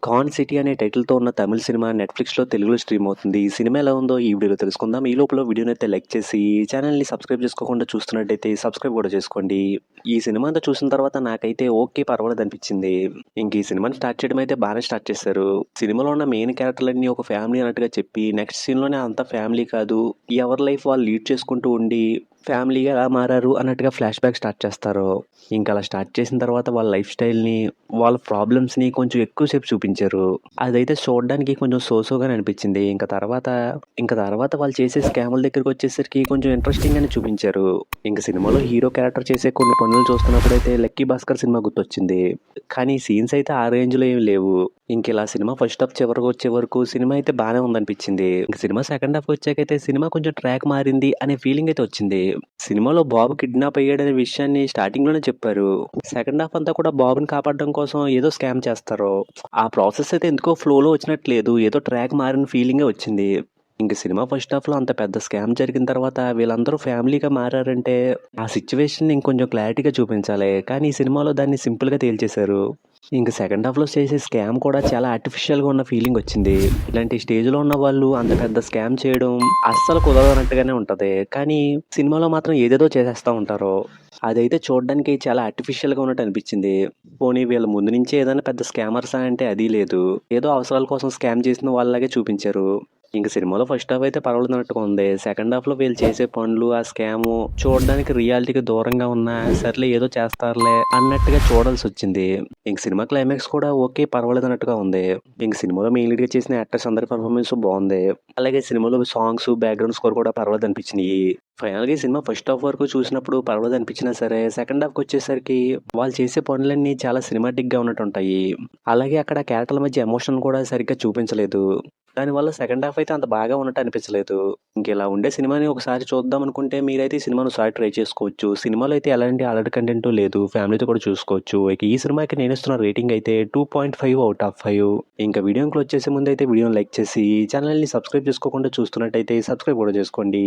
'Khan city' అనే టైటిల్‌తో ఉన్న తమిళ్ సినిమా నెట్‌ఫ్లిక్స్‌లో తెలుగులో స్ట్రీమ్ అవుతుంది. ఈ సినిమా ఎలా ఉందో ఈ వీడియోలో తెలుసుకుందాం. ఈ లోపల వీడియోనైతే లైక్ చేసి, ఛానెల్‌ని సబ్స్క్రైబ్ చేసుకోకుండా చూస్తున్నట్టయితే సబ్స్క్రైబ్ కూడా చేసుకోండి. ఈ సినిమా అంతా చూసిన తర్వాత నాకైతే ఓకే పర్వాలేదనిపించింది. ఇంక ఈ సినిమాని స్టార్ట్ చేయడం అయితే బానే స్టార్ట్ చేశారు. సినిమాలో ఉన్న మెయిన్ క్యారెక్టర్‌లన్నీ ఒక ఫ్యామిలీ అన్నట్టుగా చెప్పి, నెక్స్ట్ సీన్‌లోనే అంతా ఫ్యామిలీ కాదు, ఎవరి లైఫ్ వాళ్ళు లీడ్ చేసుకుంటూ ఉండి, ఫ్యామిలీగా ఎలా మారారు అన్నట్టుగా ఫ్లాష్ బ్యాక్ స్టార్ట్ చేస్తారు. ఇంక అలా స్టార్ట్ చేసిన తర్వాత వాళ్ళ లైఫ్ స్టైల్‌ని, వాళ్ళ ప్రాబ్లమ్స్‌ని కొంచెం ఎక్కువ సేపు చూపించారు. అదైతే చూడడానికి కొంచెం సో‌సో‌గానే అనిపించింది. ఇంక తర్వాత వాళ్ళు చేసే స్కాముల దగ్గరికొచ్చేసరికి కొంచెం ఇంట్రెస్టింగ్‌గానే చూపించారు. ఇంక సినిమాలో హీరో క్యారెక్టర్ చేసే కొన్ని పనులు చూస్తున్నప్పుడైతే 'లక్కీ భాస్కర్' సినిమా గుర్తొచ్చింది. కానీ సీన్స్ అయితే ఆ రేంజ్‌లో ఏమి లేవు. ఇంకిలా సినిమా ఫస్ట్ హాఫ్ చివరికొచ్చే వరకు సినిమా అయితే బానే ఉందనిపించింది. ఇంక సినిమా సెకండ్ హాఫ్‌కి వచ్చాకైతే సినిమా కొంచెం ట్రాక్ మారింది అనే ఫీలింగ్ అయితే వచ్చింది. సినిమాలో బాబు కిడ్నాప్ అయ్యాడనే విషయాన్ని స్టార్టింగ్‌లోనే చెప్పారు. సెకండ్ హాఫ్ అంతా కూడా బాబుని కాపాడడం కోసం ఏదో స్కామ్ చేస్తారు. ఆ ప్రాసెస్ అయితే ఎందుకో ఫ్లోలో వచ్చినట్టు లేదు. ఏదో ట్రాక్ మారిన ఫీలింగే వచ్చింది. ఇంక సినిమా ఫస్ట్ హాఫ్‌లో అంత పెద్ద స్కామ్ జరిగిన తర్వాత వీళ్ళందరూ ఫ్యామిలీగా మారారంటే ఆ సిట్యుయేషన్‌ని ఇంకొంచెం క్లారిటీగా చూపించాలి. కానీ ఈ సినిమాలో దాన్ని సింపుల్‌గా తేల్చేశారు. ఇంక సెకండ్ హాఫ్‌లో చేసే స్కామ్ కూడా చాలా ఆర్టిఫిషియల్‌గా ఉన్న ఫీలింగ్ వచ్చింది. ఇలాంటి స్టేజ్‌లో ఉన్న వాళ్ళు అంత పెద్ద స్కామ్ చేయడం అస్సలు కుదరదన్నట్టుగానే ఉంటది. కానీ సినిమాలో మాత్రం ఏదేదో చేసేస్తా ఉంటారు. అదైతే చూడడానికి చాలా ఆర్టిఫిషియల్‌గా ఉన్నట్టు అనిపించింది. పోనీ వీళ్ళ ముందు నుంచే ఏదైనా పెద్ద స్కామర్సా అంటే అదీ లేదు. ఏదో అవసరాల కోసం స్కామ్ చేసిన వాళ్ళలాగే చూపించారు. ఇంక సినిమాలో ఫస్ట్ హాఫ్ అయితే పర్వాలేదన్నట్టుగా ఉంది. సెకండ్ హాఫ్‌లో వీళ్ళు చేసే పనులు, ఆ స్కాము చూడడానికి రియాలిటీకి దూరంగా ఉన్నా, సర్లే ఏదో చేస్తారులే అన్నట్టుగా చూడాల్సొచ్చింది. ఇంక సినిమా క్లైమాక్స్ కూడా ఓకే పర్వాలేదన్నట్టుగా ఉంది. ఇంక సినిమాలో మెయిన్ లీడ్‌గా చేసిన యాక్టర్స్ అందరి పెర్ఫార్మెన్స్ బావుంది. అలాగే సినిమాలో సాంగ్స్, బ్యాక్‌గ్రౌండ్ స్కోర్ కూడా పర్వాలేదనిపించినియి. ఫైనల్‌గా ఈ సినిమా ఫస్ట్ హాఫ్ వరకు చూసినప్పుడు పర్వాలేదనిపించినా సరే, సెకండ్ హాఫ్‌కొచ్చేసరికి వాళ్ళు చేసే పనులన్నీ చాలా సినిమాటిక్‌గా ఉన్నట్టుంటాయి. అలాగే అక్కడ క్యారెక్టర్ల మధ్య ఎమోషన్ కూడా సరిగ్గా చూపించలేదు. దానివల్ల సెకండ్ హాఫ్ అయితే అంత బాగా ఉన్నట్టు అనిపించలేదు. ఇంకిలా ఉండే సినిమాని ఒకసారి చూద్దాం అనుకుంటే మీరైతే ఈ సినిమాని ఒకసారి ట్రై చేసుకోవచ్చు. సినిమాలో అయితే ఎలాంటి అలర్ట్ కంటెంటు లేదు. ఫ్యామిలీతో కూడా చూసుకోవచ్చు. ఇక ఈ సినిమాకి నేనిస్తున్న రేటింగ్ అయితే 2.5 ఔట్ ఆఫ్ 5. ఇంకా వీడియోని క్లోజ్ చేసే ముందైతే వీడియోని లైక్ చేసి, ఛానల్‌ని సబ్స్క్రైబ్ చేసుకోకుండా చూస్తున్నట్టయితే సబ్స్క్రైబ్ కూడా చేసుకోండి.